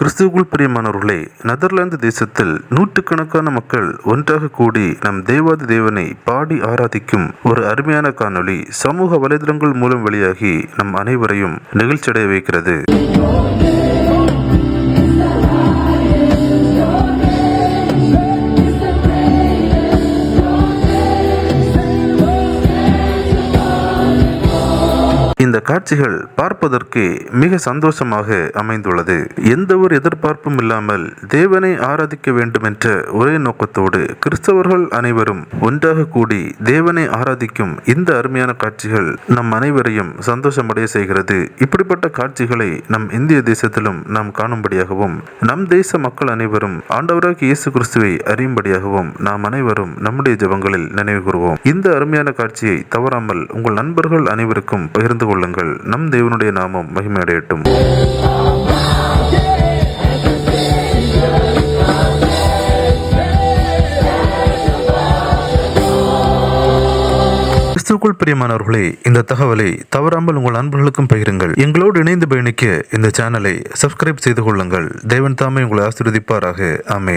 கிறிஸ்துவுக்குள் பிரியமானவர்களே, நெதர்லாந்து தேசத்தில் நூற்றுக்கணக்கான மக்கள் ஒன்றாக கூடி நம் தேவாதி தேவனை பாடி ஆராதிக்கும் ஒரு அருமையான காணொளி சமூக வலைதளங்கள் மூலம் வெளியாகி நம் அனைவரையும் நெகிழ்ச்சியடைய வைக்கிறது. இந்த காட்சிகள் பார்ப்பதற்கு மிக சந்தோஷமாக அமைந்துள்ளது. எந்த ஒரு எதிர்பார்ப்பும் இல்லாமல் தேவனை ஆராதிக்க வேண்டும் என்ற ஒரே நோக்கத்தோடு கிறிஸ்தவர்கள் அனைவரும் ஒன்றாக கூடி தேவனை ஆராதிக்கும் இந்த அருமையான காட்சிகள் நம் அனைவரையும் சந்தோஷமடைய செய்கிறது. இப்படிப்பட்ட காட்சிகளை நம் இந்திய தேசத்திலும் நாம் காணும்படியாகவும் நம் தேச மக்கள் அனைவரும் ஆண்டவராகிய இயேசு கிறிஸ்துவை அறியும்படியாகவும் நாம் அனைவரும் நம்முடைய ஜெபங்களில் நினைவு கூறுவோம். இந்த அருமையான காட்சியை தவறாமல் உங்கள் நண்பர்கள் அனைவருக்கும் பகிர்ந்து கொள்ளுங்கள். நம் தேவனுடைய நாமம் மகிமையடையட்டும். கிறிஸ்துவுக்குள் பிரியமானவர்களே, இந்த தகவலை தவறாமல் உங்கள் நண்பர்களுக்கும் பகிருங்கள். எங்களோடு இணைந்து பயணிக்க இந்த சேனலை சப்ஸ்கிரைப் செய்து கொள்ளுங்கள். தேவன் தாமே உங்களை ஆசீர்வதிப்பாராக. ஆமென்.